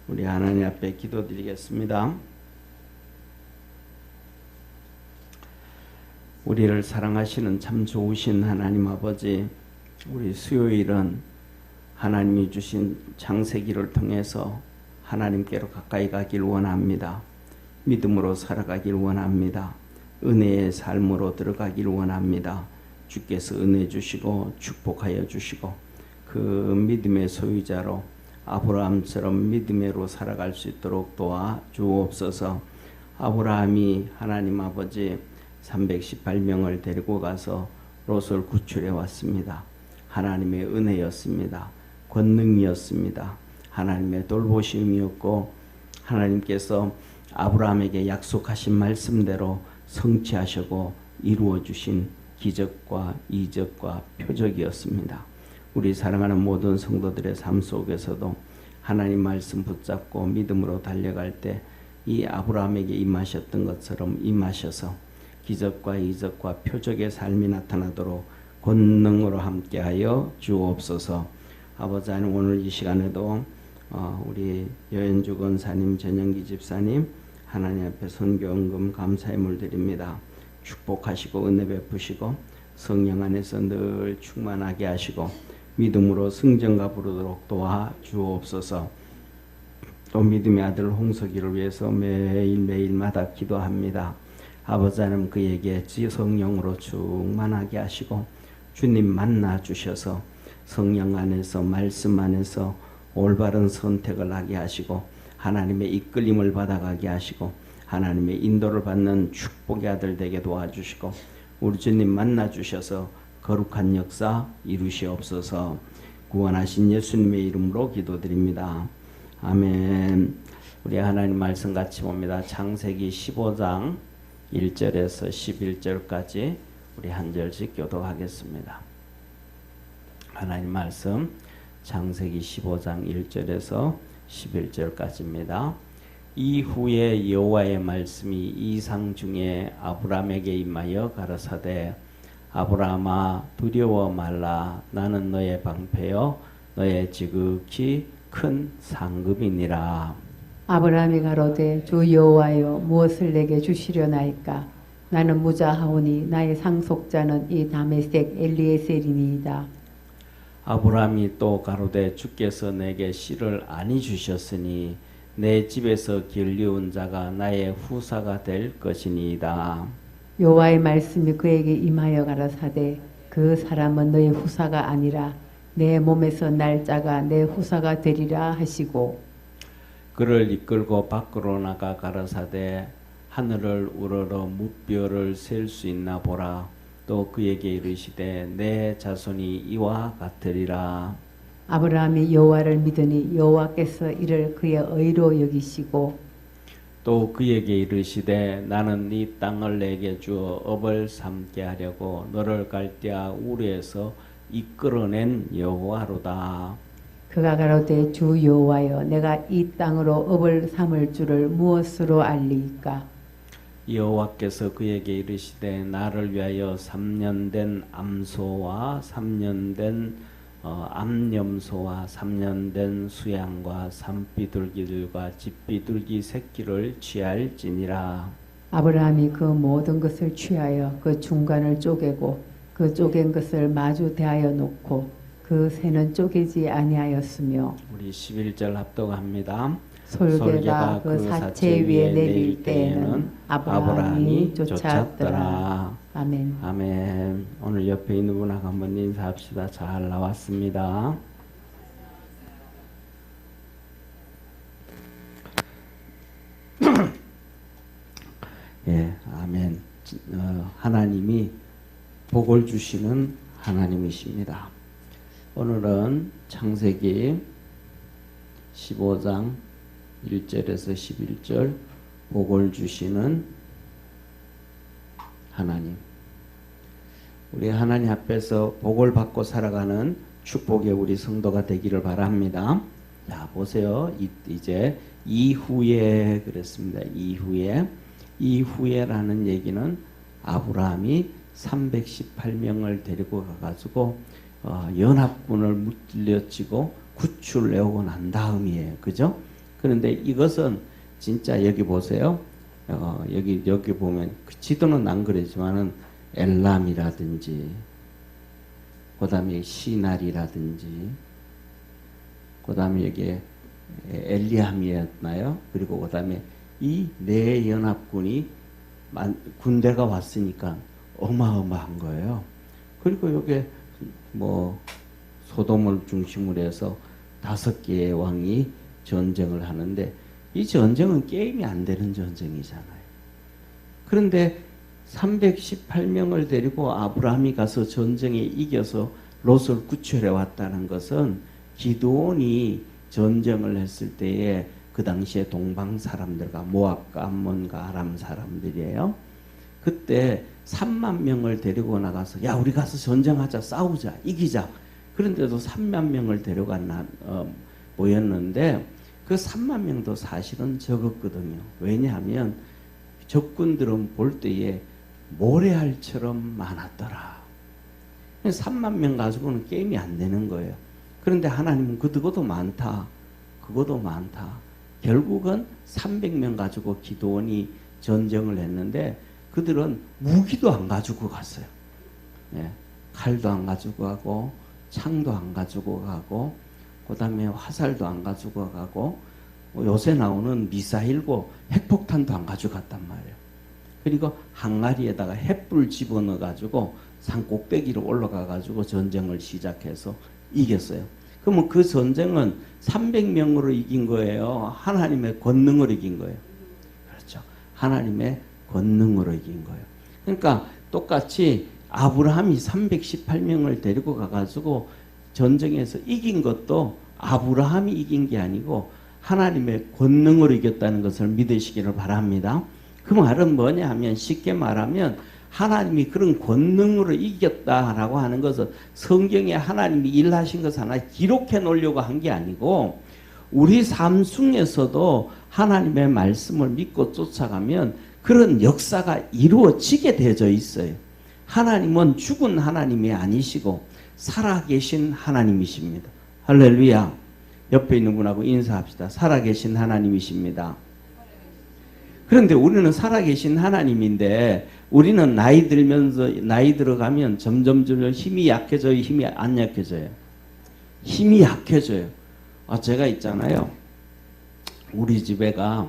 우리 하나님 앞에 기도드리겠습니다. 우리를 사랑하시는 참 좋으신 하나님 아버지, 우리 수요일은 하나님이 주신 창세기를 통해서 하나님께로 가까이 가길 원합니다. 믿음으로 살아가길 원합니다. 은혜의 삶으로 들어가길 원합니다. 주께서 은혜 주시고 축복하여 주시고 그 믿음의 소유자로 아브라함처럼 믿음으로 살아갈 수 있도록 도와 주옵소서. 아브라함이 하나님 아버지 318명을 데리고 가서 롯을 구출해 왔습니다. 하나님의 은혜였습니다. 권능이었습니다. 하나님의 돌보심이었고 하나님께서 아브라함에게 약속하신 말씀대로 성취하시고 이루어 주신 기적과 이적과 표적이었습니다. 우리 사랑하는 모든 성도들의 삶 속에서도 하나님 말씀 붙잡고 믿음으로 달려갈 때 이 아브라함에게 임하셨던 것처럼 임하셔서 기적과 이적과 표적의 삶이 나타나도록 권능으로 함께하여 주옵소서. 아버지 하나님, 오늘 이 시간에도 우리 여현주 권사님, 전영기 집사님 하나님 앞에 선교 헌금 감사의 물 드립니다. 축복하시고 은혜 베푸시고 성령 안에서 늘 충만하게 하시고 믿음으로 승전가 부르도록 도와 주옵소서. 또 믿음의 아들 홍석이를 위해서 매일매일마다 기도합니다. 아버지 하나님, 그에게 성령으로 충만하게 하시고 주님 만나 주셔서 성령 안에서 말씀 안에서 올바른 선택을 하게 하시고 하나님의 이끌림을 받아가게 하시고 하나님의 인도를 받는 축복의 아들 되게 도와주시고 우리 주님 만나 주셔서 거룩한 역사 이루시옵소서. 구원하신 예수님의 이름으로 기도드립니다. 아멘. 우리 하나님 말씀 같이 봅니다. 창세기 15장 1절에서 11절까지 우리 한 절씩 교독하겠습니다. 하나님 말씀 창세기 15장 1절에서 11절까지입니다. 이후에 여호와의 말씀이 이상 중에 아브라함에게 임하여 가라사대 아브라함아 두려워 말라. 나는 너의 방패요 너의 지극히 큰 상급이니라. 아브라함이 가로되 주 여호와여 무엇을 내게 주시려나이까. 나는 무자하오니 나의 상속자는 이 다메섹 엘리에셀이니이다. 아브라함이 또 가로되 주께서 내게 씨를 아니 주셨으니 내 집에서 길리운 자가 나의 후사가 될 것이니이다. 여호와의 말씀이 그에게 임하여 가라사대 그 사람은 너의 후사가 아니라 내 몸에서 날 자가 내 후사가 되리라 하시고 그를 이끌고 밖으로 나가 가라사대 하늘을 우러러 무뼈를 셀 수 있나 보라. 또 그에게 이르시되 내 자손이 이와 같으리라. 아브라함이 여호와를 믿으니 여호와께서 이를 그의 의로 여기시고 또 그에게 이르시되 나는 네 땅을 내게 주어 업을 삼게 하려고 너를 갈대아 우르에서 이끌어낸 여호와로다. 그가 가로되 주 여호와여 내가 이 땅으로 업을 삼을 줄을 무엇으로 알리이까. 여호와께서 그에게 이르시되 나를 위하여 3년 된 암소와 3년 된 암염소와 3년 된 수양과 산비둘기들과 집비둘기 새끼를 취할지니라. 아브라함이 그 모든 것을 취하여 그 중간을 쪼개고 그 쪼갠 것을 마주 대하여 놓고 그 새는 쪼개지 아니하였으며 우리 11절 합독합니다. 솔개가 그 사체 위에 내릴 때에는 아브라함이 쫓아왔더라. 아멘. 아멘. 오늘 옆에 있는 분하고 한번 인사합시다. 잘 나왔습니다. 예, 아멘. 하나님이 복을 주시는 하나님이십니다. 오늘은 창세기 15장 1절에서 11절 복을 주시는 하나님. 우리 하나님 앞에서 복을 받고 살아가는 축복의 우리 성도가 되기를 바랍니다. 자, 보세요. 이제 이후에 그랬습니다. 이후에라는 얘기는 아브라함이 318명을 데리고 가가지고 연합군을 물려치고 구출해오고 난 다음이에요. 그죠? 그런데 이것은 진짜 여기 보세요. 여기 보면 그 지도는 안 그러지만은 엘람이라든지 그다음에 시날이라든지 그다음에 여기에 엘리함이었나요? 그리고 그다음에 이 네 연합군이 군대가 왔으니까 어마어마한 거예요. 그리고 여기에 뭐 소돔을 중심으로 해서 5개의 왕이 전쟁을 하는데 이 전쟁은 게임이 안 되는 전쟁이잖아요. 그런데 318명을 데리고 아브라함이 가서 전쟁에 이겨서 롯을 구출해 왔다는 것은 기드온이 전쟁을 했을 때에 그 당시에 동방 사람들과 모압과 암몬과 아람 사람들이에요. 그때 3만 명을 데리고 나가서 야 우리 가서 전쟁하자 싸우자 이기자. 그런데도 3만 명을 데려간 모였는데 그 3만 명도 사실은 적었거든요. 왜냐하면 적군들은 볼 때에 모래알처럼 많았더라. 3만 명 가지고는 게임이 안 되는 거예요. 그런데 하나님은 그것도 많다. 그것도 많다. 결국은 300명 가지고 기드온이 전쟁을 했는데 그들은 무기도 안 가지고 갔어요. 예, 칼도 안 가지고 가고 창도 안 가지고 가고 그 다음에 화살도 안 가지고 가고 요새 나오는 미사일고 핵폭탄도 안 가지고 갔단 말이에요. 그리고 항아리에다가 햇불 집어넣어 가지고 산 꼭대기로 올라가 가지고 전쟁을 시작해서 이겼어요. 그러면 그 전쟁은 300명으로 이긴 거예요? 하나님의 권능으로 이긴 거예요? 그렇죠. 하나님의 권능으로 이긴 거예요. 그러니까 똑같이 아브라함이 318명을 데리고 가가지고 전쟁에서 이긴 것도 아브라함이 이긴 게 아니고 하나님의 권능으로 이겼다는 것을 믿으시기를 바랍니다. 그 말은 뭐냐 하면 쉽게 말하면 하나님이 그런 권능으로 이겼다라고 하는 것은 성경에 하나님이 일하신 것 하나 기록해 놓으려고 한 게 아니고 우리 삶 중에서도 하나님의 말씀을 믿고 쫓아가면 그런 역사가 이루어지게 되어져 있어요. 하나님은 죽은 하나님이 아니시고 살아계신 하나님이십니다. 할렐루야. 옆에 있는 분하고 인사합시다. 살아계신 하나님이십니다. 그런데 우리는 살아계신 하나님인데 우리는 나이 들어가면 점점 힘이 약해져요. 힘이 안 약해져요. 힘이 약해져요. 제가 있잖아요. 우리 집에가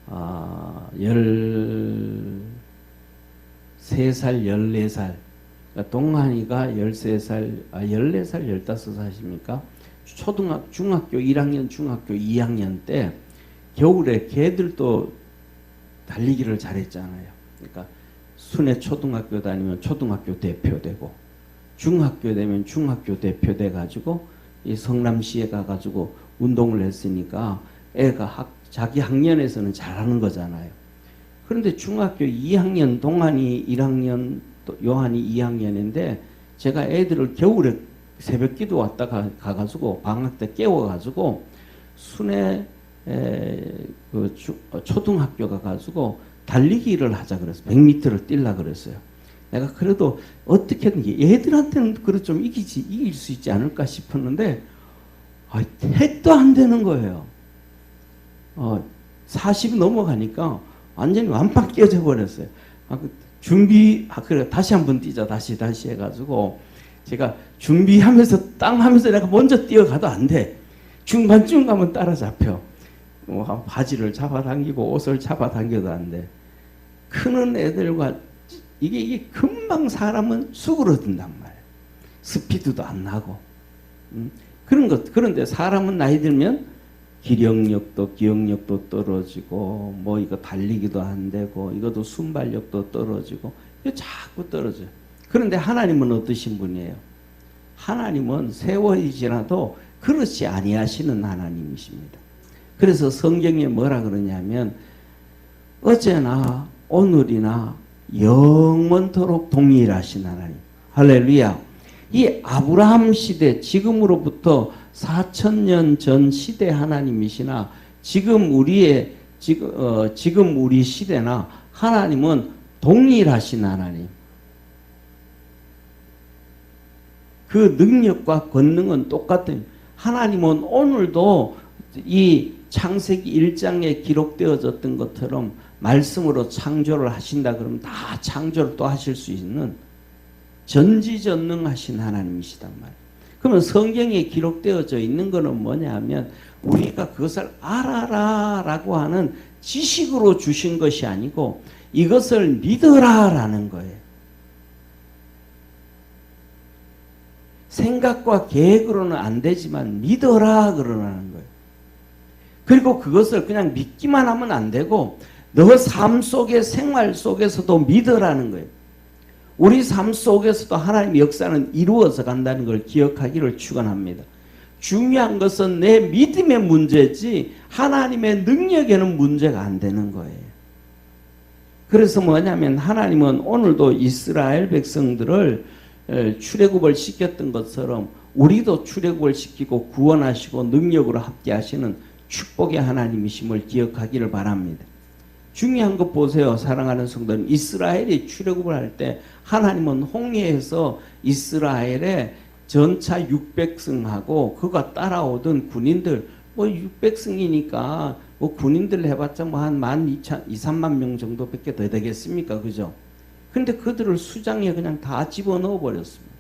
13살, 14살 동한이가 13살, 14살, 15살입니까? 중학교 1학년, 중학교 2학년 때 겨울에 걔들도 달리기를 잘했잖아요. 그러니까 순회 초등학교 다니면 초등학교 대표되고 중학교 되면 중학교 대표돼 가지고 이 성남시에 가가지고 운동을 했으니까 애가 자기 학년에서는 잘하는 거잖아요. 그런데 중학교 2학년 동안이 1학년 또 요한이 2학년인데 제가 애들을 겨울에 새벽 기도 왔다 가가지고 방학 때 깨워가지고 순회 초등학교 가가지고 달리기를 하자 그랬어요. 100m를 뛰려 그랬어요. 내가 그래도 어떻게든 얘들한테는 그래 좀 이길 수 있지 않을까 싶었는데 택도 안 되는 거예요. 40 넘어가니까 완전히 완판 깨져 버렸어요. 그래 다시 한번 뛰자 다시 해가지고 제가 준비하면서 땅 하면서 내가 먼저 뛰어가도 안 돼. 중반쯤 가면 따라잡혀. 바지를 잡아당기고 옷을 잡아당겨도 안 돼. 크는 애들과 이게 금방 사람은 수그러든단 말이에요. 스피드도 안 나고. 그런데 사람은 나이 들면 기억력도 떨어지고 이거 달리기도 안 되고 이것도 순발력도 떨어지고 이거 자꾸 떨어져요. 그런데 하나님은 어떠신 분이에요? 하나님은 세월이 지나도 그렇지 아니하시는 하나님이십니다. 그래서 성경에 뭐라 그러냐면 어제나 오늘이나 영원토록 동일하신 하나님. 할렐루야. 이 아브라함 시대 지금으로부터 4000년 전 시대 하나님이시나 지금 우리 시대나 하나님은 동일하신 하나님. 그 능력과 권능은 똑같은 하나님은 오늘도 이 창세기 1장에 기록되어졌던 것처럼 말씀으로 창조를 하신다 그러면 다 창조를 또 하실 수 있는 전지전능하신 하나님이시단 말이에요. 그러면 성경에 기록되어져 있는 것은 뭐냐 하면 우리가 그것을 알아라 라고 하는 지식으로 주신 것이 아니고 이것을 믿어라 라는 거예요. 생각과 계획으로는 안 되지만 믿어라 그러라는 거예요. 그리고 그것을 그냥 믿기만 하면 안 되고 너 삶 속의 생활 속에서도 믿으라는 거예요. 우리 삶 속에서도 하나님의 역사는 이루어져 간다는 걸 기억하기를 축원합니다. 중요한 것은 내 믿음의 문제지 하나님의 능력에는 문제가 안 되는 거예요. 그래서 뭐냐면 하나님은 오늘도 이스라엘 백성들을 출애굽을 시켰던 것처럼 우리도 출애굽을 시키고 구원하시고 능력으로 함께 하시는 축복의 하나님이심을 기억하기를 바랍니다. 중요한 것 보세요. 사랑하는 성도님. 이스라엘이 출애굽을 할 때 하나님은 홍해에서 이스라엘의 전차 600승하고 그가 따라오던 군인들 600승이니까 군인들 해봤자 한 12,3만 명 정도밖에 더 되겠습니까? 그죠? 근데 그들을 수장에 그냥 다 집어넣어 버렸습니다.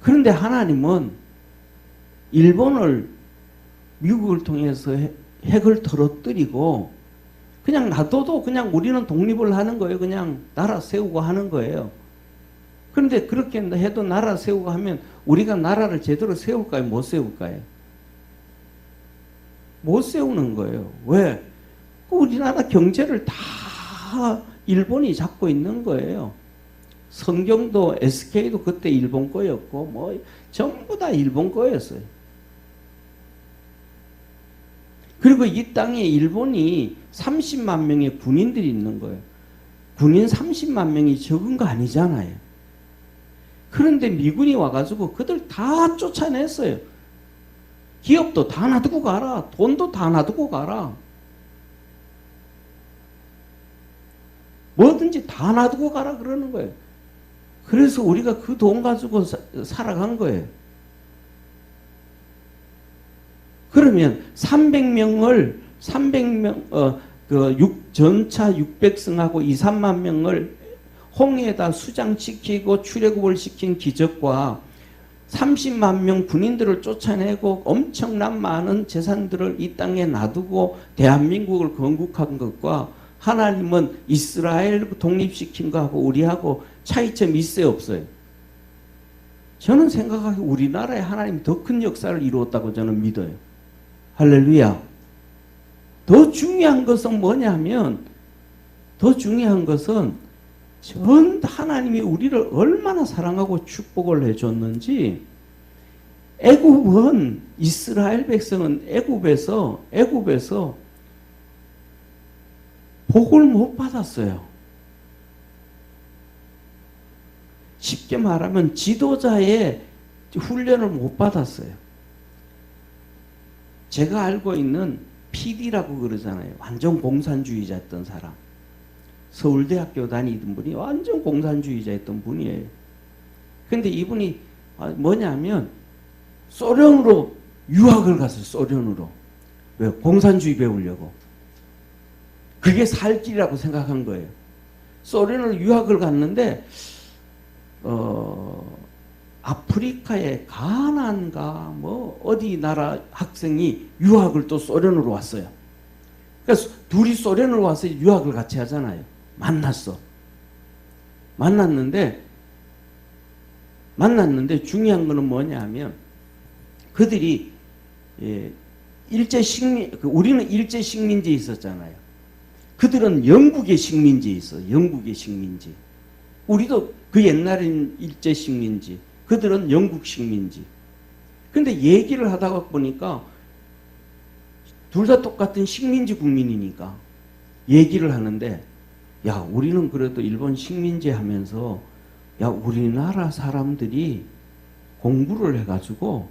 그런데 하나님은 일본을 미국을 통해서 핵을 떨어뜨리고 그냥 놔둬도 그냥 우리는 독립을 하는 거예요. 그냥 나라 세우고 하는 거예요. 그런데 그렇게 해도 나라 세우고 하면 우리가 나라를 제대로 세울까요? 못 세울까요? 못 세우는 거예요. 왜? 우리나라 경제를 다 일본이 잡고 있는 거예요. 성경도 SK도 그때 일본 거였고 전부 다 일본 거였어요. 그리고 이 땅에 일본이 30만 명의 군인들이 있는 거예요. 군인 30만 명이 적은 거 아니잖아요. 그런데 미군이 와가지고 그들 다 쫓아냈어요. 기업도 다 놔두고 가라. 돈도 다 놔두고 가라. 뭐든지 다 놔두고 가라 그러는 거예요. 그래서 우리가 그 돈 가지고 살아간 거예요. 그러면 300명 전차 600승하고 2, 3만 명을 홍해에다 수장시키고 출애굽을 시킨 기적과 30만 명 군인들을 쫓아내고 엄청난 많은 재산들을 이 땅에 놔두고 대한민국을 건국한 것과 하나님은 이스라엘 독립시킨 거하고 우리하고 차이점이 있어요, 없어요? 저는 생각하기 우리나라에 하나님이 더 큰 역사를 이루었다고 저는 믿어요. 할렐루야. 더 중요한 것은 뭐냐면 전 하나님이 우리를 얼마나 사랑하고 축복을 해줬는지 애굽은 이스라엘 백성은 애굽에서 복을 못 받았어요. 쉽게 말하면 지도자의 훈련을 못 받았어요. 제가 알고 있는 PD라고 그러잖아요. 완전 공산주의자였던 사람. 서울대학교 다니던 분이 완전 공산주의자였던 분이에요. 근데 이분이 뭐냐면 소련으로 유학을 갔어요. 소련으로. 왜? 공산주의 배우려고. 그게 살 길이라고 생각한 거예요. 소련으로 유학을 갔는데 아프리카의 가나안가 어디 나라 학생이 유학을 또 소련으로 왔어요. 그래서 둘이 소련으로 와서 유학을 같이 하잖아요. 만났는데 중요한 거는 뭐냐 하면 그들이 우리는 일제 식민지에 있었잖아요. 그들은 영국의 식민지에 있어요. 영국의 식민지. 우리도 그 옛날엔 일제 식민지. 그들은 영국 식민지. 근데 얘기를 하다가 보니까 둘 다 똑같은 식민지 국민이니까 얘기를 하는데 야, 우리는 그래도 일본 식민지 하면서 야, 우리나라 사람들이 공부를 해가지고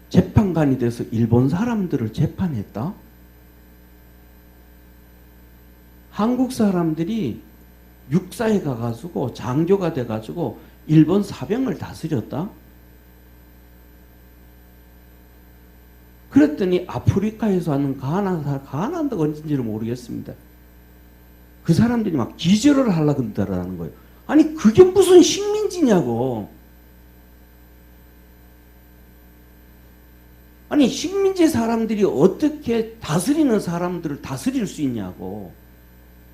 재판관이 돼서 일본 사람들을 재판했다? 한국 사람들이 육사에 가가지고 장교가 돼가지고 일본 사병을 다스렸다? 그랬더니 아프리카에서 하는 가난한다고 언제인지를 모르겠습니다. 그 사람들이 막 기절을 하려고 한다라는 거예요. 아니 그게 무슨 식민지냐고. 아니 식민지 사람들이 어떻게 다스리는 사람들을 다스릴 수 있냐고.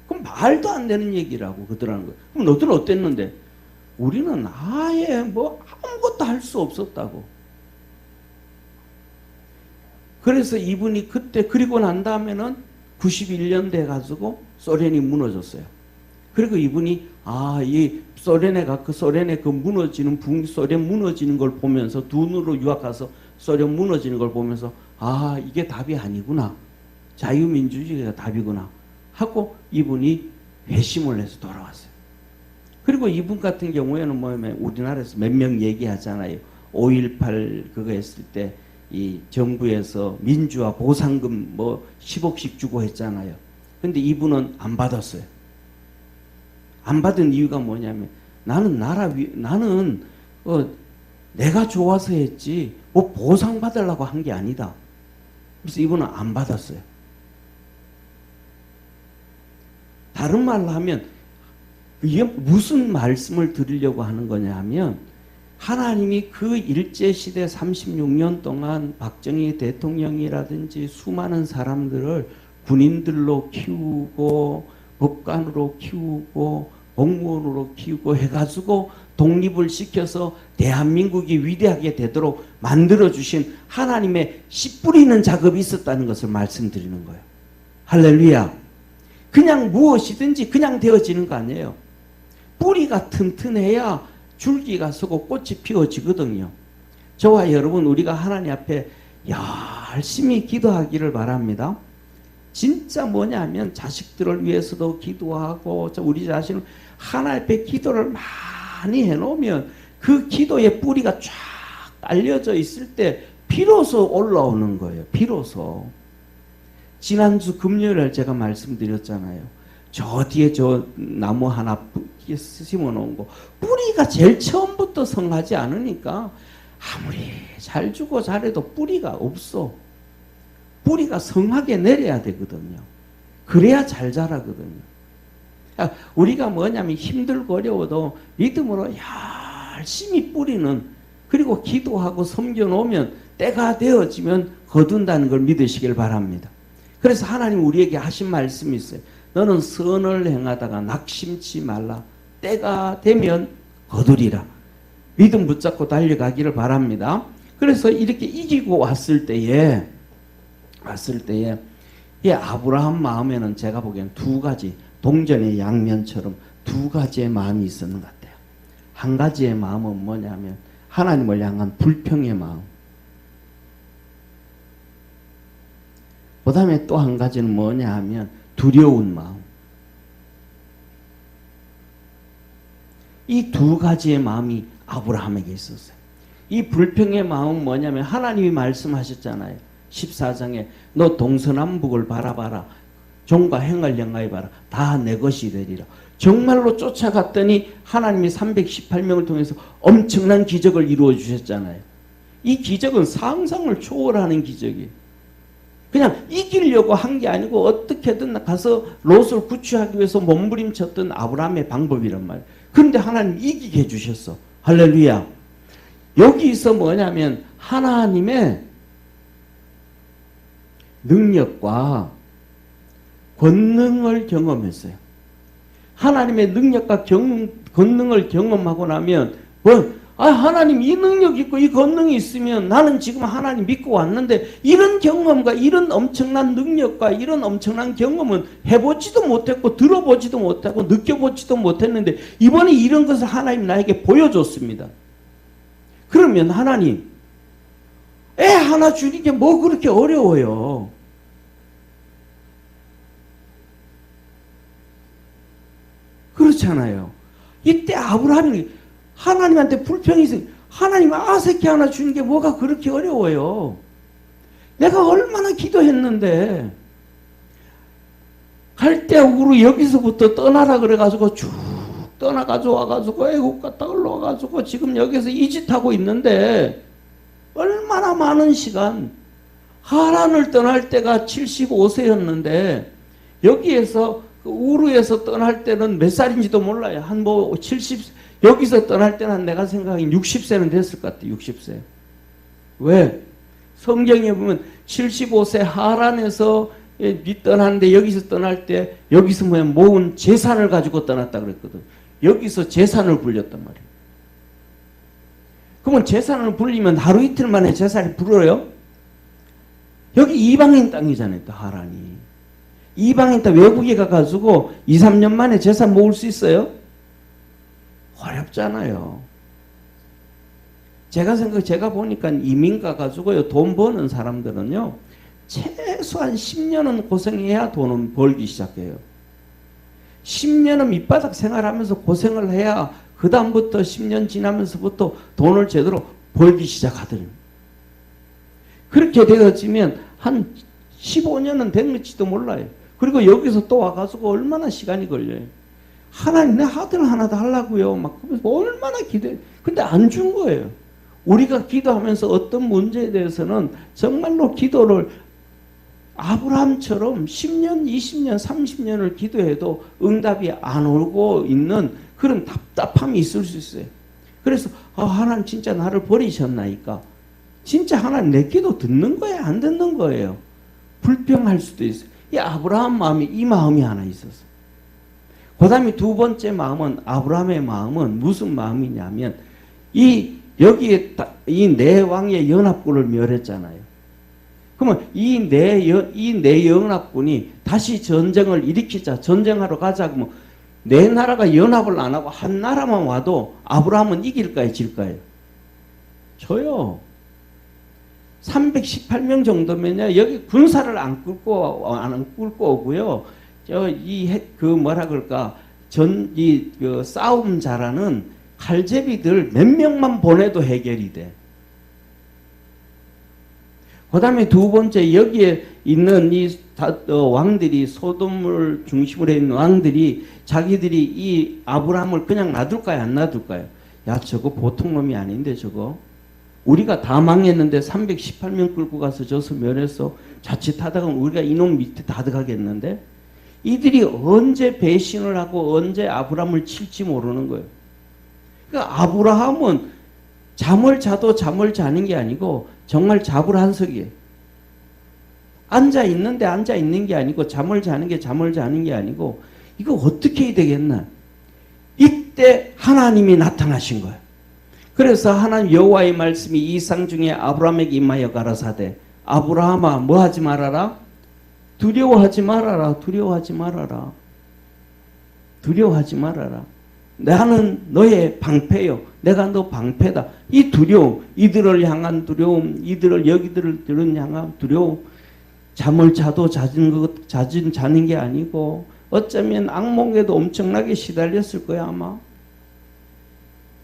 그럼 말도 안 되는 얘기라고 그들하는 거예요. 그럼 너들은 어땠는데? 우리는 아예 뭐 아무것도 할 수 없었다고. 그래서 이분이 그때 그리고 난 다음에는 91년 돼 가지고 소련이 무너졌어요. 그리고 이분이 이 소련의 그 무너지는 북소련 무너지는 걸 보면서 두 눈으로 유학 가서 소련 무너지는 걸 보면서 이게 답이 아니구나. 자유민주주의가 답이구나 하고 이분이 회심을 해서 돌아왔어요. 그리고 이분 같은 경우에는 뭐냐면 우리나라에서 몇 명 얘기하잖아요. 5.18 그거 했을 때 이 정부에서 민주화 보상금 뭐 10억씩 주고 했잖아요. 근데 이분은 안 받았어요. 안 받은 이유가 뭐냐면 나는 내가 좋아서 했지 뭐 보상 받으려고 한 게 아니다. 그래서 이분은 안 받았어요. 다른 말로 하면 이게 무슨 말씀을 드리려고 하는 거냐 하면 하나님이 그 일제시대 36년 동안 박정희 대통령이라든지 수많은 사람들을 군인들로 키우고 법관으로 키우고 공무원으로 키우고 해가지고 독립을 시켜서 대한민국이 위대하게 되도록 만들어주신 하나님의 씨 뿌리는 작업이 있었다는 것을 말씀드리는 거예요. 할렐루야. 그냥 무엇이든지 그냥 되어지는 거 아니에요. 뿌리가 튼튼해야 줄기가 서고 꽃이 피어지거든요. 저와 여러분 우리가 하나님 앞에 열심히 기도하기를 바랍니다. 진짜 뭐냐면 자식들을 위해서도 기도하고 우리 자신을 하나님 앞에 기도를 많이 해놓으면 그 기도의 뿌리가 쫙 알려져 있을 때 비로소 올라오는 거예요. 비로소. 지난주 금요일에 제가 말씀드렸잖아요. 저 뒤에 저 나무 하나 심어놓은 거 뿌리가 제일 처음부터 성하지 않으니까 아무리 잘 주고 잘해도 뿌리가 없어. 뿌리가 성하게 내려야 되거든요. 그래야 잘 자라거든요. 우리가 뭐냐면 힘들고 어려워도 믿음으로 열심히 뿌리는 그리고 기도하고 섬겨놓으면 때가 되어지면 거둔다는 걸 믿으시길 바랍니다. 그래서 하나님 우리에게 하신 말씀이 있어요. 너는 선을 행하다가 낙심치 말라. 때가 되면 거두리라. 믿음 붙잡고 달려가기를 바랍니다. 그래서 이렇게 이기고 왔을 때에 이 아브라함 마음에는 제가 보기엔 두 가지 동전의 양면처럼 두 가지의 마음이 있었는 것 같아요. 한 가지의 마음은 뭐냐면 하나님을 향한 불평의 마음. 그 다음에 또 한 가지는 뭐냐 하면 두려운 마음. 이 두 가지의 마음이 아브라함에게 있었어요. 이 불평의 마음은 뭐냐면 하나님이 말씀하셨잖아요. 14장에 너 동서남북을 바라봐라. 종과 행을 영하여봐라. 다 내 것이 되리라. 정말로 쫓아갔더니 하나님이 318명을 통해서 엄청난 기적을 이루어 주셨잖아요. 이 기적은 상상을 초월하는 기적이에요. 그냥 이기려고 한 게 아니고 어떻게든 가서 롯을 구출하기 위해서 몸부림쳤던 아브라함의 방법이란 말이에요. 그런데 하나님 이기게 해주셨어. 할렐루야. 여기서 뭐냐면 하나님의 능력과 권능을 경험했어요. 하나님의 능력과 권능을 경험하고 나면 하나님 이 능력이 있고 이 권능이 있으면 나는 지금 하나님 믿고 왔는데 이런 경험과 이런 엄청난 능력과 이런 엄청난 경험은 해보지도 못했고 들어보지도 못하고 느껴보지도 못했는데 이번에 이런 것을 하나님 나에게 보여줬습니다. 그러면 하나님 애 하나 주는 게 뭐 그렇게 어려워요. 그렇잖아요. 이때 아브라함이 하나님한테 불평이 있어요. 하나님 아새끼 하나 주는 게 뭐가 그렇게 어려워요. 내가 얼마나 기도했는데 갈대우로 여기서부터 떠나라 그래가지고 쭉 떠나가지고 와가지고 애국 갔다 올라와가지고 지금 여기서 이 짓 하고 있는데 얼마나 많은 시간 하란을 떠날 때가 75세였는데 여기에서 우르에서 떠날 때는 몇 살인지도 몰라요. 한 뭐 70, 여기서 떠날 때는 내가 생각하기엔 60세는 됐을 것 같아요. 60세. 왜? 성경에 보면 75세 하란에서 떠났는데 여기서 떠날 때 여기서 모은 재산을 가지고 떠났다 그랬거든. 여기서 재산을 불렸단 말이에요. 그러면 재산을 불리면 하루 이틀 만에 재산이 불어요? 여기 이방인 땅이잖아요. 또 하란이. 이방인 땅 외국에 가가지고 2, 3년 만에 재산 모을 수 있어요? 어렵잖아요. 제가 보니까 이민 가가지고요, 돈 버는 사람들은요, 최소한 10년은 고생해야 돈은 벌기 시작해요. 10년은 밑바닥 생활하면서 고생을 해야 그 다음부터 10년 지나면서부터 돈을 제대로 벌기 시작하더니 그렇게 되어지면 한 15년은 됐는지도 몰라요. 그리고 여기서 또 와가지고 얼마나 시간이 걸려요. 하나님 내 아들 하나 더 하려고요. 막 얼마나 기도해. 근데 안 준 거예요. 우리가 기도하면서 어떤 문제에 대해서는 정말로 기도를 아브라함처럼 10년, 20년, 30년을 기도해도 응답이 안 오고 있는 그런 답답함이 있을 수 있어요. 그래서 하나님 진짜 나를 버리셨나이까? 진짜 하나님 내 기도 듣는 거예요? 안 듣는 거예요? 불평할 수도 있어요. 이 아브라함 마음이 이 마음이 하나 있었어요. 그 다음에 두 번째 마음은 아브라함의 마음은 무슨 마음이냐면 여기에 이 네 왕의 연합군을 멸했잖아요. 그러면 이 네 연합군이 다시 전쟁을 일으키자, 전쟁하러 가자 그러면 네 나라가 연합을 안 하고 한 나라만 와도 아브라함은 이길까요, 질까요? 져요. 318명 정도면요, 여기 군사를 안 끌고 오고요. 싸움 잘하는 칼제비들 몇 명만 보내도 해결이 돼. 그 다음에 두 번째, 여기에 있는 왕들이, 소돔을 중심으로 있는 왕들이 자기들이 이 아브라함을 그냥 놔둘까요, 안 놔둘까요? 야, 저거 보통 놈이 아닌데, 저거. 우리가 다 망했는데 318명 끌고 가서 저서 멸해서 자칫하다가 우리가 이놈 밑에 다 들어가겠는데? 이들이 언제 배신을 하고 언제 아브라함을 칠지 모르는 거예요. 그러니까 아브라함은 잠을 자도 잠을 자는 게 아니고 정말 자불한석이에요. 앉아 있는 게 아니고 잠을 자는 게 잠을 자는 게 아니고 이거 어떻게 해야 되겠나? 이때 하나님이 나타나신 거예요. 그래서 하나님 여호와의 말씀이 이상 중에 아브라함에게 임하여 가라사대 아브라함아 뭐 하지 말아라? 두려워하지 말아라. 두려워하지 말아라. 두려워하지 말아라. 나는 너의 방패요. 내가 너 방패다. 이 두려움, 이들을 향한 두려움, 여기들을 향한 두려움, 잠을 자도 자는 게 아니고 어쩌면 악몽에도 엄청나게 시달렸을 거야 아마.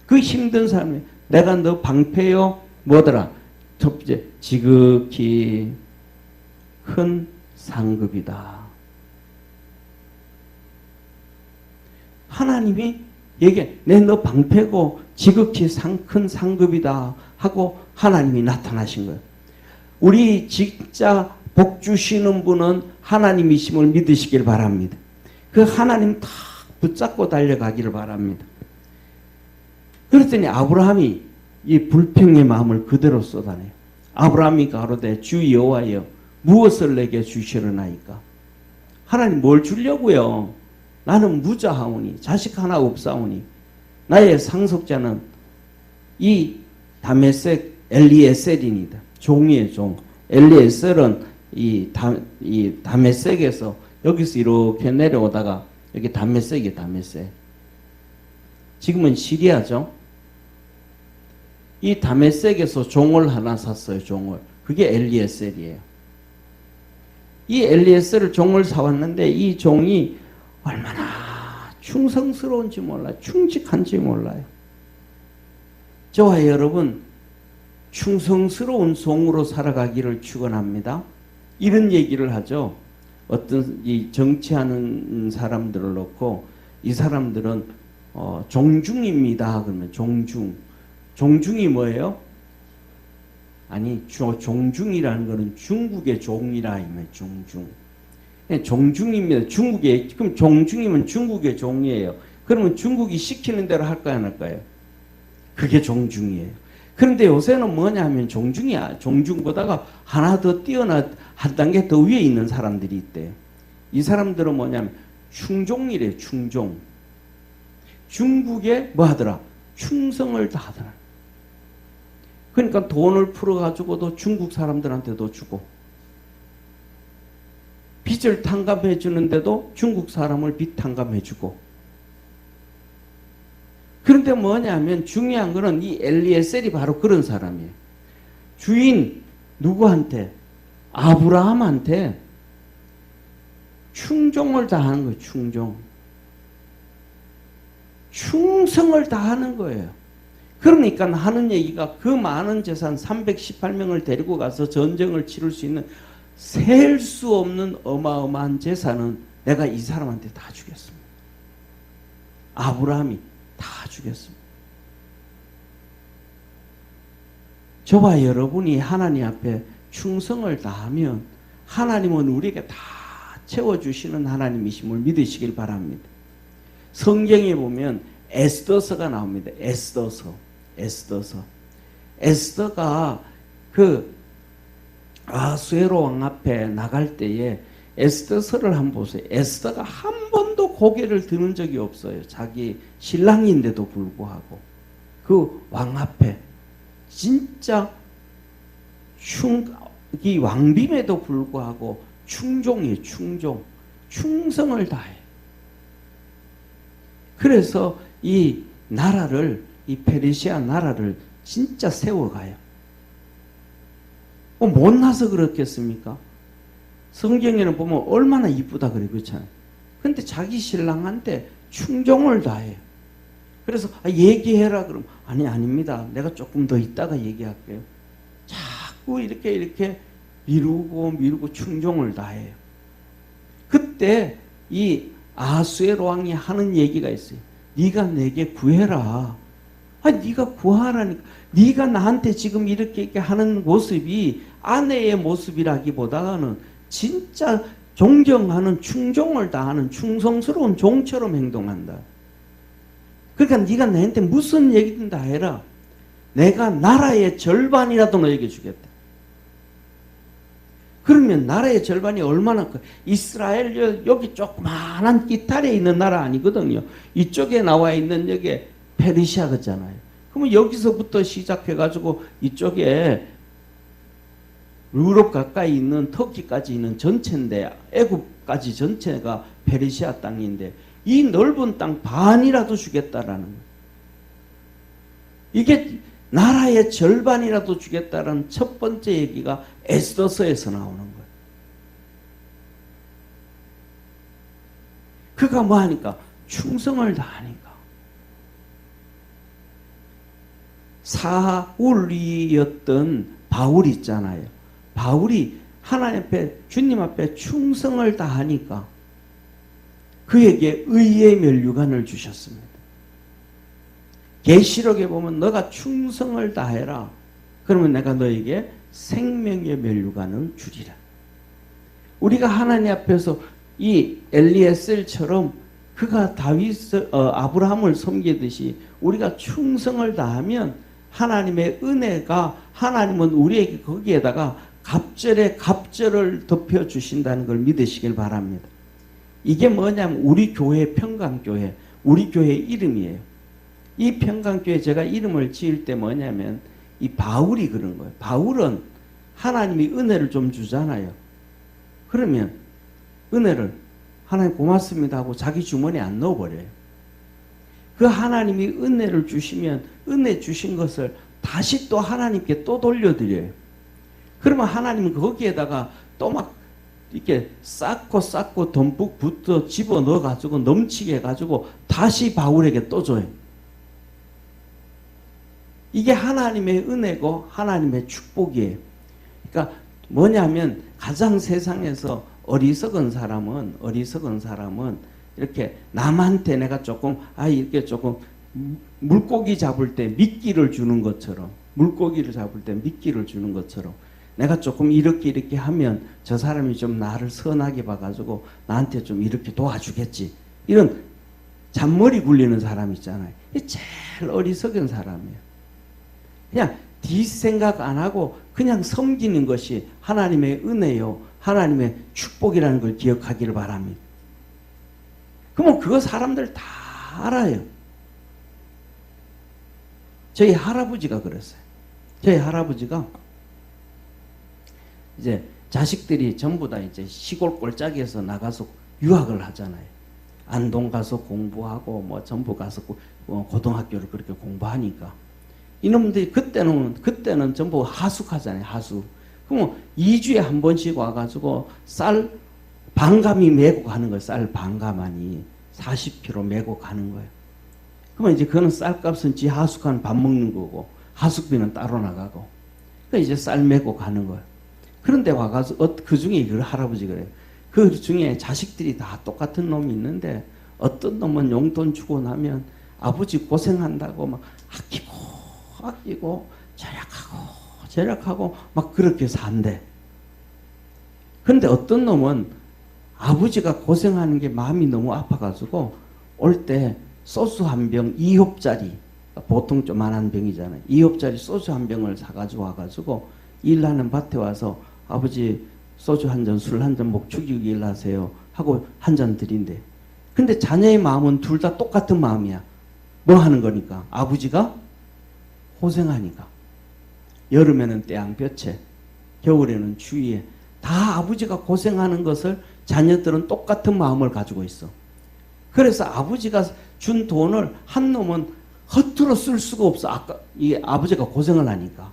그 힘든 삶에 내가 너 방패요. 뭐더라? 첫 번째, 지극히 큰 상급이다. 하나님이 얘기해. 내 너 방패고 지극히 큰 상급이다 하고 하나님이 나타나신 거예요. 우리 진짜 복 주시는 분은 하나님이심을 믿으시길 바랍니다. 그 하나님 다 붙잡고 달려가기를 바랍니다. 그랬더니 아브라함이 이 불평의 마음을 그대로 쏟아내요. 아브라함이 가로되 주 여호와여 무엇을 내게 주시려나이까? 하나님 뭘 주려고요? 나는 무자하오니 자식 하나 없사오니 나의 상속자는 이 다메섹 엘리에셀이니다. 종이의 종. 엘리에셀은 이 다메섹에서 여기서 이렇게 내려오다가 여기 다메섹이에요. 다메섹. 지금은 시리아죠. 이 다메섹에서 종을 하나 샀어요. 종을. 그게 엘리에셀이에요. 이 엘리에셀을 종을 사왔는데 이 종이 얼마나 충성스러운지 몰라요. 충직한지 몰라요. 저와 여러분 충성스러운 종으로 살아가기를 축원합니다. 이런 얘기를 하죠. 어떤 이 정치하는 사람들을 놓고 이 사람들은 종중입니다. 그러면 종중. 종중이 뭐예요? 아니 종중이라는 것은 중국의 종이라 이면 종중. 종중입니다. 중국의 그럼 종중이면 중국의 종이에요. 그러면 중국이 시키는 대로 할까요, 안 할까요? 그게 종중이에요. 그런데 요새는 뭐냐면 종중이야. 종중보다가 하나 더 뛰어나 한 단계 더 위에 있는 사람들이 있대요. 이 사람들은 뭐냐면 충종이래요. 충종. 중국에 뭐 하더라? 충성을 다하더라. 그러니까 돈을 풀어가지고도 중국 사람들한테도 주고 빚을 탕감해 주는데도 중국 사람을 빚 탕감해 주고. 그런데 뭐냐면 중요한 거는 이 엘리에셀이 바로 그런 사람이에요. 주인 누구한테? 아브라함한테 충종을 다하는 거예요. 충종. 충성을 다하는 거예요. 그러니까 하는 얘기가 그 많은 재산 318명을 데리고 가서 전쟁을 치를 수 있는 셀 수 없는 어마어마한 재산은 내가 이 사람한테 다 주겠습니다. 아브라함이 다 주겠습니다. 저와 여러분이 하나님 앞에 충성을 다하면 하나님은 우리에게 다 채워주시는 하나님이심을 믿으시길 바랍니다. 성경에 보면 에스더서가 나옵니다. 에스더가 그 아수에로 왕 앞에 나갈 때에 에스더서를 한번 보세요. 에스더가 한 번도 고개를 드는 적이 없어요. 자기 신랑인데도 불구하고 그 왕 앞에 진짜 이 왕빔에도 불구하고 충종이에요. 충성을 다해. 그래서 이 나라를, 이 페르시아 나라를 진짜 세워가요. 못나서 그렇겠습니까? 성경에는 보면 얼마나 이쁘다 그래, 그렇잖아요. 근데 자기 신랑한테 충종을 다해요. 그래서 얘기해라 그러면 아닙니다. 내가 조금 더 있다가 얘기할게요. 자꾸 이렇게 미루고 충종을 다해요. 그때 이 아수에로 왕이 하는 얘기가 있어요. 네가 내게 구해라. 네가 구하라니까. 네가 나한테 지금 이렇게 하는 모습이 아내의 모습이라기보다는 진짜 존경하는 충종을 다하는 충성스러운 종처럼 행동한다. 그러니까 네가 나한테 무슨 얘기든 다 해라. 내가 나라의 절반이라도 너에게 주겠다. 그러면 나라의 절반이 얼마나 이스라엘 여기 조그마한 이탈에 있는 나라 아니거든요. 이쪽에 나와 있는 여기 페르시아 같잖아요. 그러면 여기서부터 시작해가지고 이쪽에 유럽 가까이 있는 터키까지 있는 전체인데 애굽까지 전체가 페르시아 땅인데 이 넓은 땅 반이라도 주겠다라는 거예요. 이게 나라의 절반이라도 주겠다라는 첫 번째 얘기가 에스더서에서 나오는 거예요. 그가 뭐 하니까? 충성을 다하니까. 사울이었던 바울 있잖아요. 바울이 하나님 앞에, 주님 앞에 충성을 다하니까 그에게 의의 면류관을 주셨습니다. 계시록에 보면 너가 충성을 다해라. 그러면 내가 너에게 생명의 면류관을 주리라. 우리가 하나님 앞에서 이 엘리에셀처럼 그가 아브라함을 섬기듯이 우리가 충성을 다하면 하나님의 은혜가 하나님은 우리에게 거기에다가 갑절에 갑절을 덮여 주신다는 걸 믿으시길 바랍니다. 이게 뭐냐면 우리 교회 평강교회, 우리 교회 이름이에요. 이 평강교회 제가 이름을 지을 때 뭐냐면 이 바울이 그런 거예요. 바울은 하나님이 은혜를 좀 주잖아요. 그러면 은혜를 하나님 고맙습니다 하고 자기 주머니에 안 넣어버려요. 그 하나님이 은혜를 주시면 은혜 주신 것을 다시 또 하나님께 또 돌려드려요. 그러면 하나님은 거기에다가 또 막 이렇게 쌓고 덤뿍 붙어 집어넣어 가지고 넘치게 해가지고 다시 바울에게 또 줘요. 이게 하나님의 은혜고 하나님의 축복이에요. 그러니까 뭐냐면 가장 세상에서 어리석은 사람은 이렇게 남한테 내가 조금 이렇게 조금 물고기 잡을 때 미끼를 주는 것처럼 물고기를 잡을 때 미끼를 주는 것처럼 내가 조금 이렇게 하면 저 사람이 좀 나를 선하게 봐가지고 나한테 좀 이렇게 도와주겠지. 이런 잔머리 굴리는 사람 있잖아요. 이게 제일 어리석은 사람이에요. 그냥 뒷생각 안 하고 그냥 섬기는 것이 하나님의 은혜요, 하나님의 축복이라는 걸 기억하기를 바랍니다. 그러면 그거 사람들 다 알아요. 저희 할아버지가 그랬어요. 저희 할아버지가 이제 자식들이 전부 다 이제 시골 꼴짝이에서 나가서 유학을 하잖아요. 안동 가서 공부하고 뭐 전부 가서 고등학교를 그렇게 공부하니까 이놈들이 그때는 전부 하숙하잖아요. 하숙. 그럼 2주에 한 번씩 와가지고 쌀 반감이 메고 가는 거예요. 쌀 반가만이 40kg 메고 가는 거예요. 그러면 이제 그거는 쌀값은 지 하숙한 밥 먹는 거고 하숙비는 따로 나가고 그 이제 쌀 메고 가는 거예요. 그런데 와가서 그 중에 그 할아버지 그래요. 그 중에 자식들이 다 똑같은 놈이 있는데 어떤 놈은 용돈 주고 나면 아버지 고생한다고 막 아끼고 절약하고 막 그렇게 산대. 그런데 어떤 놈은 아버지가 고생하는 게 마음이 너무 아파가지고 올 때 소주 한 병 2홉짜리 보통 조만한 병이잖아요. 2홉짜리 소주 한 병을 사가지고 와가지고 일하는 밭에 와서 아버지 소주 한 잔, 술 한 잔 목 죽이고 일하세요 하고 한 잔 드린대. 근데 자녀의 마음은 둘 다 똑같은 마음이야. 뭐 하는 거니까? 아버지가 고생하니까. 여름에는 태양볕에, 겨울에는 추위에 다 아버지가 고생하는 것을 자녀들은 똑같은 마음을 가지고 있어. 그래서 아버지가 준 돈을 한 놈은 허투루 쓸 수가 없어. 아까 이 아버지가 고생을 하니까.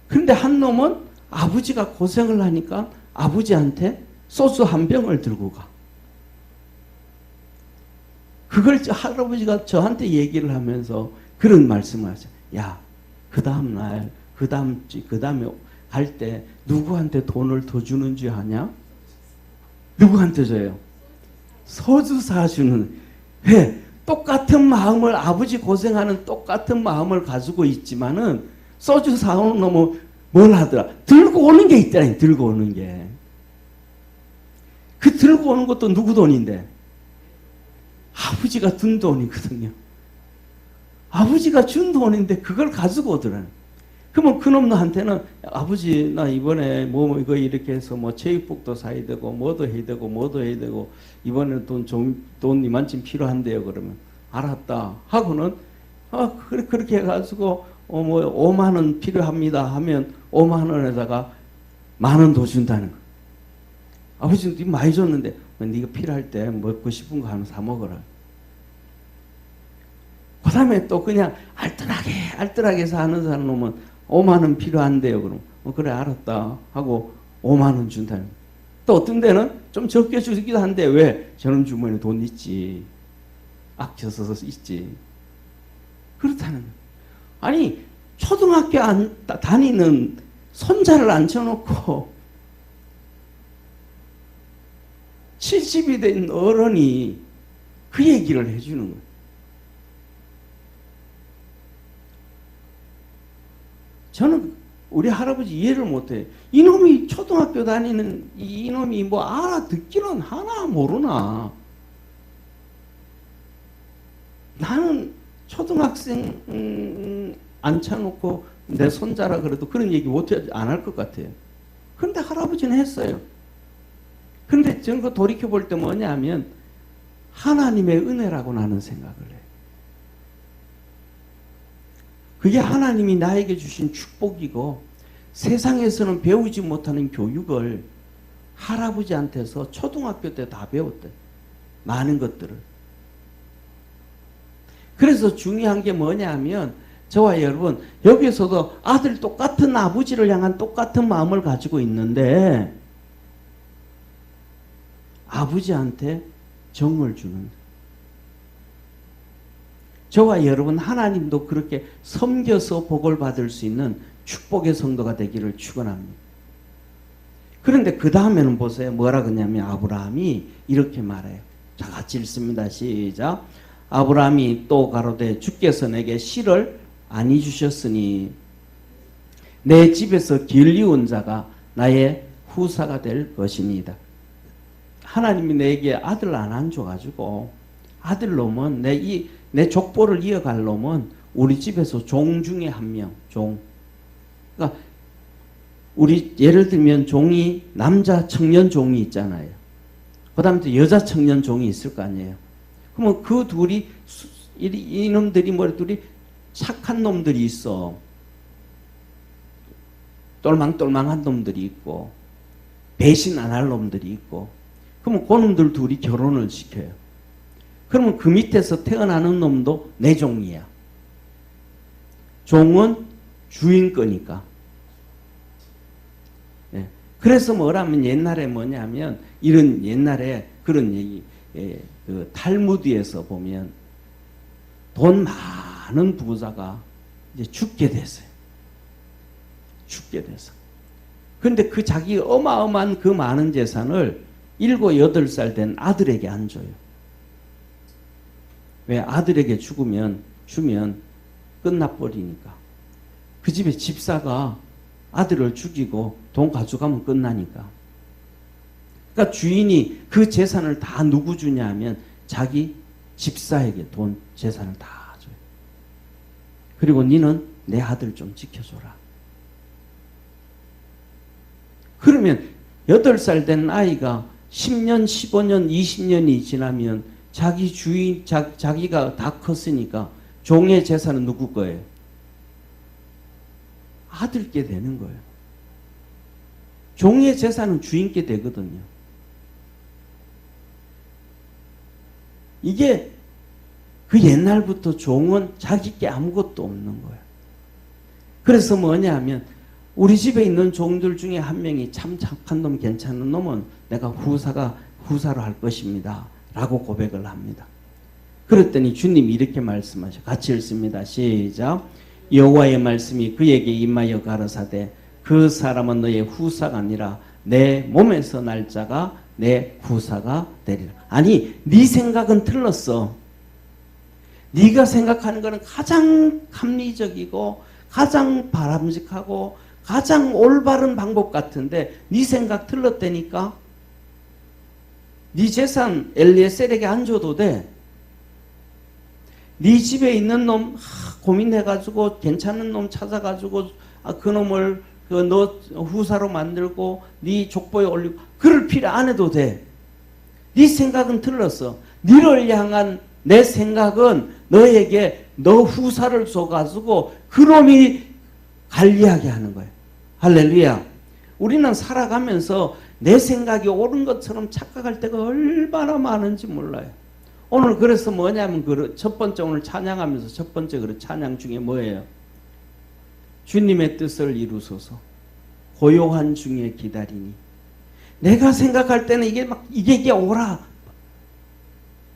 근데 한 놈은 아버지가 고생을 하니까 아버지한테 소주 한 병을 들고 가. 그걸 할아버지가 저한테 얘기를 하면서 그런 말씀을 하죠. 야, 그 다음날, 그 다음에 갈 때 누구한테 돈을 더 주는 줄 아냐? 누구한테 줘요? 소주 사주는. 왜? 똑같은 마음을, 아버지 고생하는 똑같은 마음을 가지고 있지만은 소주 사오는 놈은 뭘 하더라? 들고 오는 게 있더라. 들고 오는 게. 그 들고 오는 것도 누구 돈인데? 아버지가 든 돈이거든요. 아버지가 준 돈인데 그걸 가지고 오더라는. 그러면 그놈한테는 아버지 나 이번에 뭐 이거 이렇게 해서 뭐 체육복도 사야 되고 뭐도 해야 되고 이번에 돈 이만큼 필요한데요. 그러면 알았다 하고는 그렇게 해가지고 뭐 5만 원 필요합니다 하면 5만 원에다가 10,000원 더 준다는 거. 아버지는 네 많이 줬는데 네가 필요할 때 먹고 싶은 거 하나 사 먹어라. 그 다음에 또 그냥 알뜰하게 사는 사람 놈은 5만 원 필요한데요. 그럼 그래 알았다 하고 5만 원 준다는 거. 또 어떤 데는 좀 적게 주기도 한데 왜? 저놈 주머니에 돈 있지. 아껴서 있지. 그렇다는 거. 아니 초등학교 다니는 손자를 앉혀놓고 70이 된 어른이 그 얘기를 해주는 거예요. 저는 우리 할아버지 이해를 못해요. 이놈이 초등학교 다니는 이놈이 뭐 알아듣기는 하나 모르나. 나는 초등학생 앉혀놓고 내 손자라 그래도 그런 얘기 안 할 것 같아요. 그런데 할아버지는 했어요. 그런데 저는 그 돌이켜볼 때 뭐냐면 하나님의 은혜라고 나는 생각을 해요. 그게 하나님이 나에게 주신 축복이고 세상에서는 배우지 못하는 교육을 할아버지한테서 초등학교 때 다 배웠대. 많은 것들을. 그래서 중요한 게 뭐냐면 저와 여러분 여기서도 아들 똑같은 아버지를 향한 똑같은 마음을 가지고 있는데 아버지한테 정을 주는. 저와 여러분 하나님도 그렇게 섬겨서 복을 받을 수 있는 축복의 성도가 되기를 축원합니다. 그런데 그 다음에는 보세요. 뭐라 그러냐면 아브라함이 이렇게 말해요. 자 같이 읽습니다. 시작. 아브라함이 또 가로되 주께서 내게 실을 아니 주셨으니 내 집에서 길리운 자가 나의 후사가 될 것이니이다. 하나님이 내게 아들 안 줘가지고 아들 놈은 내 족보를 이어갈 놈은 우리 집에서 종 중에 한 명, 종. 그러니까 우리 예를 들면 종이 남자 청년 종이 있잖아요. 그 다음에 또 여자 청년 종이 있을 거 아니에요. 그러면 그 둘이 이놈들이 둘이 착한 놈들이 있어. 똘망똘망한 놈들이 있고 배신 안 할 놈들이 있고. 그러면 그 놈들 둘이 결혼을 시켜요. 그러면 그 밑에서 태어나는 놈도 내 종이야. 종은 주인 거니까. 예. 그래서 뭐라면 옛날에 뭐냐면 이런 옛날에 그런 얘기, 그 탈무드에서 보면 돈 많은 부자가 이제 죽게 됐어요. 죽게 돼서. 그런데 그 자기 어마어마한 그 많은 재산을 7, 8살 된 아들에게 안 줘요. 왜? 아들에게 주면 끝나버리니까. 그 집에 집사가 아들을 죽이고 돈 가져가면 끝나니까. 그러니까 주인이 그 재산을 다 누구 주냐 하면 자기 집사에게 재산을 다 줘요. 그리고 니는 내 아들 좀 지켜줘라. 그러면 8살 된 아이가 10년, 15년, 20년이 지나면 자기 주인, 자기가 다 컸으니까 종의 재산은 누구 거예요? 아들께 되는 거예요. 종의 재산은 주인께 되거든요. 이게 그 옛날부터 종은 자기께 아무것도 없는 거예요. 그래서 뭐냐 하면 우리 집에 있는 종들 중에 한 명이 참 착한 놈, 괜찮은 놈은 내가 후사로 할 것입니다. 라고 고백을 합니다. 그랬더니 주님이 이렇게 말씀하셔. 같이 읽습니다. 시작. 여호와의 말씀이 그에게 임하여 가라사대 그 사람은 너의 후사가 아니라 내 몸에서 날 자가 내 후사가 되리라. 아니, 네 생각은 틀렸어. 네가 생각하는 것은 가장 합리적이고 가장 바람직하고 가장 올바른 방법 같은데 네 생각 틀렸다니까. 네 재산 엘리에셀에게 안 줘도 돼. 네 집에 있는 놈 고민해가지고 괜찮은 놈 찾아가지고 그 놈을 너 후사로 만들고 네 족보에 올리고 그럴 필요 안 해도 돼. 네 생각은 틀렸어. 너를 향한 내 생각은 너에게 너 후사를 줘가지고 그 놈이 관리하게 하는 거예요. 할렐루야. 우리는 살아가면서 내 생각이 옳은 것처럼 착각할 때가 얼마나 많은지 몰라요. 오늘 그래서 뭐냐면 첫 번째 오늘 찬양하면서 첫 번째 찬양 중에 뭐예요? 주님의 뜻을 이루소서 고요한 중에 기다리니. 내가 생각할 때는 이게 옳아.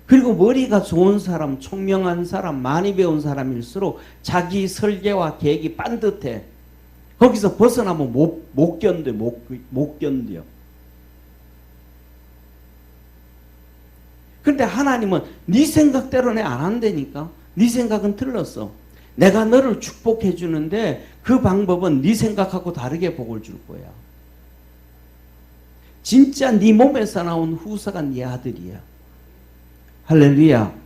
그리고 머리가 좋은 사람, 총명한 사람, 많이 배운 사람일수록 자기 설계와 계획이 반듯해. 거기서 벗어나면 못 견뎌. 그런데 하나님은 네 생각대로는 안 한다니까. 네 생각은 틀렸어. 내가 너를 축복해 주는데 그 방법은 네 생각하고 다르게 복을 줄 거야. 진짜 네 몸에서 나온 후사가 네 아들이야. 할렐루야.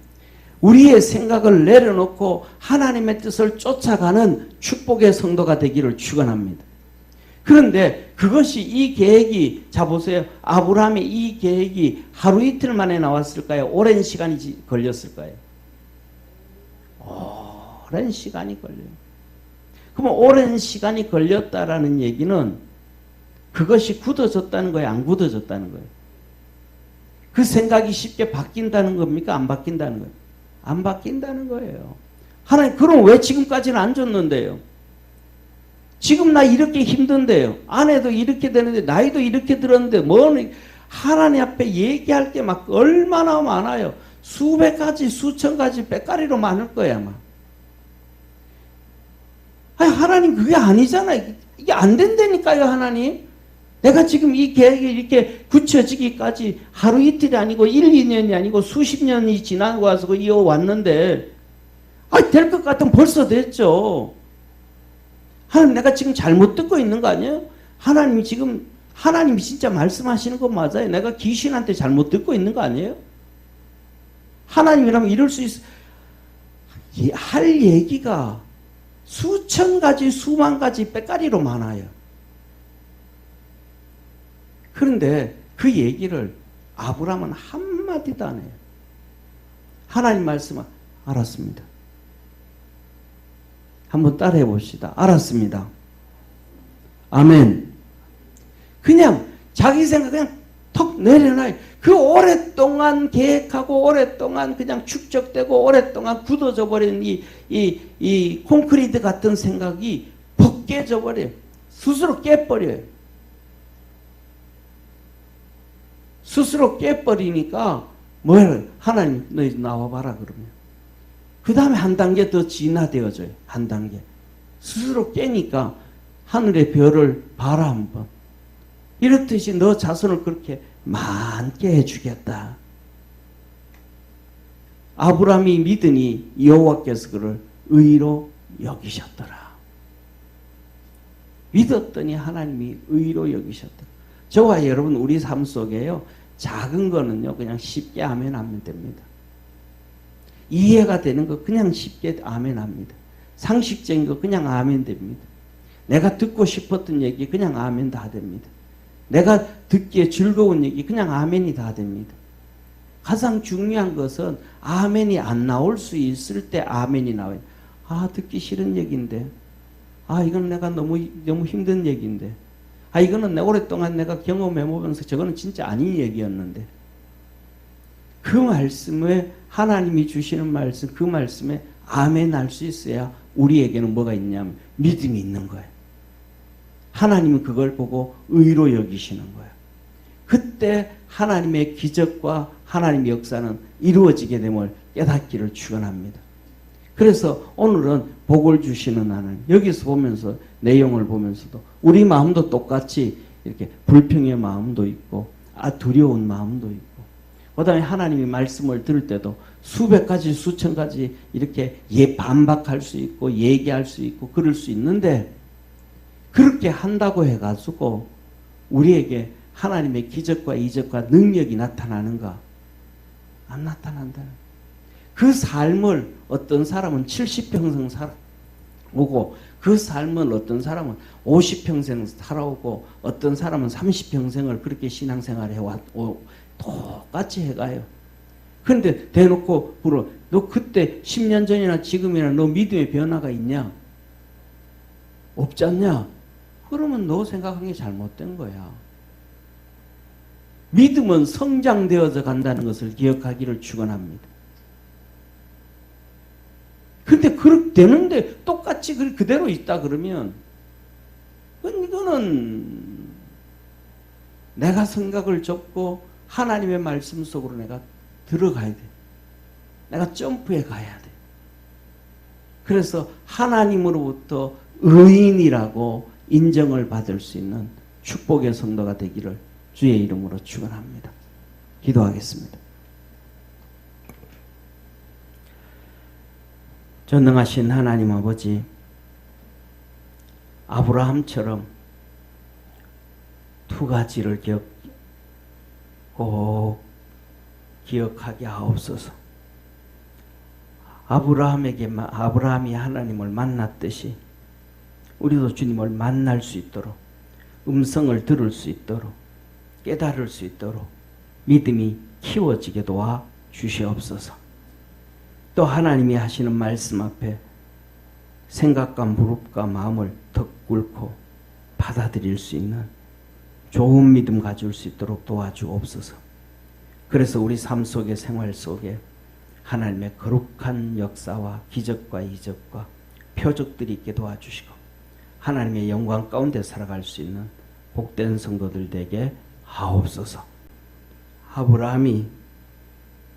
우리의 생각을 내려놓고 하나님의 뜻을 쫓아가는 축복의 성도가 되기를 축원합니다. 그런데 그것이 이 계획이 자 보세요. 아브라함의 이 계획이 하루 이틀 만에 나왔을까요? 오랜 시간이 걸렸을까요? 오랜 시간이 걸려요. 그러면 오랜 시간이 걸렸다라는 얘기는 그것이 굳어졌다는 거예요? 안 굳어졌다는 거예요? 그 생각이 쉽게 바뀐다는 겁니까? 안 바뀐다는 거예요? 안 바뀐다는 거예요. 하나님, 그럼 왜 지금까지는 안 줬는데요? 지금 나 이렇게 힘든데요. 아내도 이렇게 되는데 나이도 이렇게 들었는데 뭐는 하나님 앞에 얘기할 게 막 얼마나 많아요. 수백 가지 수천 가지 백가리로 많을 거야 아마. 아니, 하나님 그게 아니잖아요. 이게 안 된다니까요. 하나님. 내가 지금 이 계획이 이렇게 굳혀지기까지 하루 이틀이 아니고 1, 2년이 아니고 수십 년이 지나고 와서 이어왔는데 될 것 같으면 벌써 됐죠. 하나님, 내가 지금 잘못 듣고 있는 거 아니에요? 하나님이 진짜 말씀하시는 거 맞아요? 내가 귀신한테 잘못 듣고 있는 거 아니에요? 하나님이라면 이럴 수 있어. 할 얘기가 수천 가지, 수만 가지 빼가리로 많아요. 그런데 그 얘기를 아브라함은 한마디도 안 해요. 하나님 말씀은 알았습니다. 한번 따라해 봅시다. 알았습니다. 아멘. 그냥 자기 생각 그냥 턱 내려놔요. 그 오랫동안 계획하고 오랫동안 그냥 축적되고 오랫동안 굳어져 버린 이 콘크리트 같은 생각이 벗겨져 버려요. 스스로 깨버려요. 스스로 깨버리니까 뭐예요? 하나님 너희 나와봐라 그러면. 그 다음에 한 단계 더 진화되어져요. 한 단계. 스스로 깨니까 하늘의 별을 봐라 한번. 이렇듯이 너 자손을 그렇게 많게 해주겠다. 아브라함이 믿으니 여호와께서 그를 의로 여기셨더라. 믿었더니 하나님이 의로 여기셨더라. 저와 여러분 우리 삶 속에요. 작은 거는요 그냥 쉽게 아멘 하면 됩니다. 이해가 되는 거 그냥 쉽게 아멘 합니다. 상식적인 거 그냥 아멘 됩니다. 내가 듣고 싶었던 얘기 그냥 아멘 다 됩니다. 내가 듣기에 즐거운 얘기 그냥 아멘이 다 됩니다. 가장 중요한 것은 아멘이 안 나올 수 있을 때 아멘이 나와요. 듣기 싫은 얘기인데. 이건 내가 너무 힘든 얘기인데. 이거는 오랫동안 내가 경험해보면서 저거는 진짜 아닌 얘기였는데. 그 말씀에 하나님이 주시는 말씀, 그 말씀에 아멘 할 수 있어야 우리에게는 뭐가 있냐면 믿음이 있는 거예요. 하나님은 그걸 보고 의로 여기시는 거예요. 그때 하나님의 기적과 하나님의 역사는 이루어지게 됨을 깨닫기를 축원합니다. 그래서 오늘은 복을 주시는 하나님, 여기서 보면서 내용을 보면서도 우리 마음도 똑같이 이렇게 불평의 마음도 있고 두려운 마음도 있고 그 다음에 하나님의 말씀을 들을 때도 수백 가지 수천 가지 이렇게 반박할 수 있고 얘기할 수 있고 그럴 수 있는데 그렇게 한다고 해가지고 우리에게 하나님의 기적과 이적과 능력이 나타나는가? 안 나타난다. 그 삶을 어떤 사람은 70평생 살아오고 그 삶을 어떤 사람은 50평생 살아오고 어떤 사람은 30평생을 그렇게 신앙생활 해왔고 똑같이 해가요. 그런데 대놓고 물어. 너 그때 10년 전이나 지금이나 너 믿음의 변화가 있냐? 없지 않냐? 그러면 너 생각한 게 잘못된 거야. 믿음은 성장되어져 간다는 것을 기억하기를 축원합니다. 근데 그렇게 되는데 똑같이 그대로 있다 그러면 이거는 내가 생각을 접고 하나님의 말씀 속으로 내가 들어가야 돼. 내가 점프해 가야 돼. 그래서 하나님으로부터 의인이라고 인정을 받을 수 있는 축복의 성도가 되기를 주의 이름으로 축원합니다. 기도하겠습니다. 전능하신 하나님 아버지, 아브라함처럼 두 가지를 꼭 기억하게 하옵소서. 아브라함이 하나님을 만났듯이 우리도 주님을 만날 수 있도록 음성을 들을 수 있도록 깨달을 수 있도록 믿음이 키워지게 도와 주시옵소서. 또 하나님이 하시는 말씀 앞에 생각과 무릎과 마음을 턱 꿇고 받아들일 수 있는 좋은 믿음 가질 수 있도록 도와주옵소서. 그래서 우리 삶 속의 생활 속에 하나님의 거룩한 역사와 기적과 이적과 표적들이 있게 도와주시고 하나님의 영광 가운데 살아갈 수 있는 복된 성도들 되게 하옵소서. 아브라함이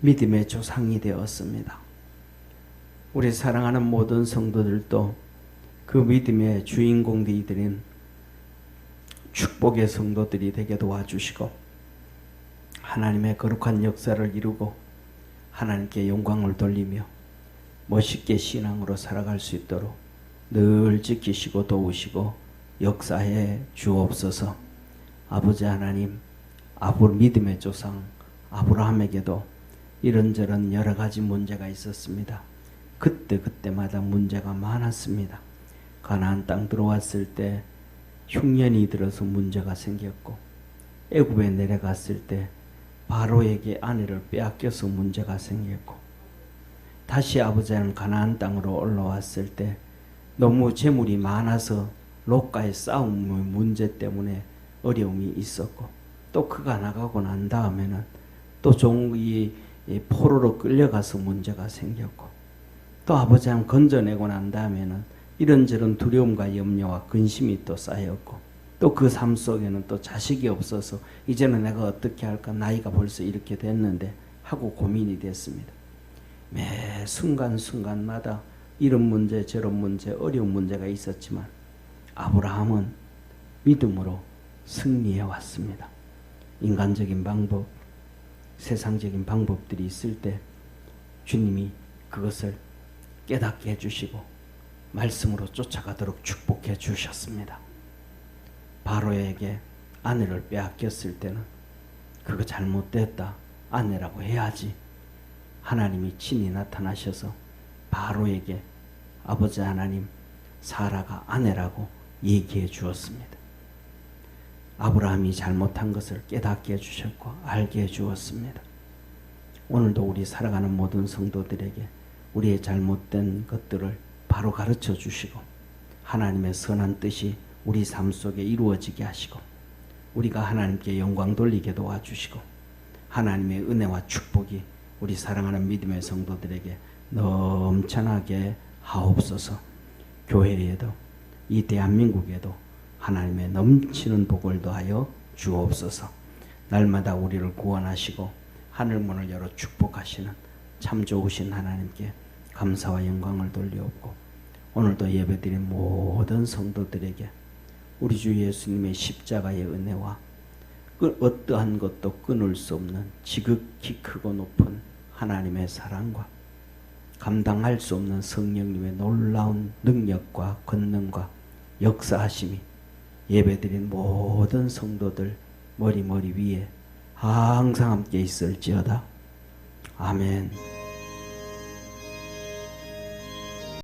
믿음의 조상이 되었습니다. 우리 사랑하는 모든 성도들도 그 믿음의 주인공들이 되는 축복의 성도들이 되게 도와주시고 하나님의 거룩한 역사를 이루고 하나님께 영광을 돌리며 멋있게 신앙으로 살아갈 수 있도록 늘 지키시고 도우시고 역사해 주옵소서. 아버지 하나님, 믿음의 조상 아브라함에게도 이런저런 여러 가지 문제가 있었습니다. 그때마다 문제가 많았습니다. 가나안 땅 들어왔을 때 흉년이 들어서 문제가 생겼고, 애굽에 내려갔을 때 바로에게 아내를 빼앗겨서 문제가 생겼고, 다시 아버지 하나님 가나안 땅으로 올라왔을 때 너무 재물이 많아서 롯과의 싸움의 문제 때문에 어려움이 있었고, 또 그가 나가고 난 다음에는 또 종이 포로로 끌려가서 문제가 생겼고, 또 아버지 하나님 건져내고 난 다음에는 이런저런 두려움과 염려와 근심이 또 쌓였고, 또 그 삶 속에는 또 자식이 없어서 이제는 내가 어떻게 할까, 나이가 벌써 이렇게 됐는데 하고 고민이 됐습니다. 매 순간순간마다 이런 문제 저런 문제 어려운 문제가 있었지만 아브라함은 믿음으로 승리해 왔습니다. 인간적인 방법, 세상적인 방법들이 있을 때 주님이 그것을 깨닫게 해주시고 말씀으로 쫓아가도록 축복해 주셨습니다. 바로에게 아내를 빼앗겼을 때는 그거 잘못됐다, 아내라고 해야지. 하나님이 친히 나타나셔서 바로에게 아버지 하나님, 사라가 아내라고 얘기해 주었습니다. 아브라함이 잘못한 것을 깨닫게 해주셨고 알게 해주었습니다. 오늘도 우리 살아가는 모든 성도들에게 우리의 잘못된 것들을 바로 가르쳐 주시고 하나님의 선한 뜻이 우리 삶 속에 이루어지게 하시고 우리가 하나님께 영광 돌리게 도와주시고 하나님의 은혜와 축복이 우리 사랑하는 믿음의 성도들에게 넘쳐나게 하옵소서. 교회에도 이 대한민국에도 하나님의 넘치는 복을 더하여 주옵소서. 날마다 우리를 구원하시고 하늘문을 열어 축복하시는 참 좋으신 하나님께 감사와 영광을 돌리옵고, 오늘도 예배드린 모든 성도들에게 우리 주 예수님의 십자가의 은혜와 그 어떠한 것도 끊을 수 없는 지극히 크고 높은 하나님의 사랑과 감당할 수 없는 성령님의 놀라운 능력과 권능과 역사하심이 예배드린 모든 성도들 머리 위에 항상 함께 있을지어다. 아멘.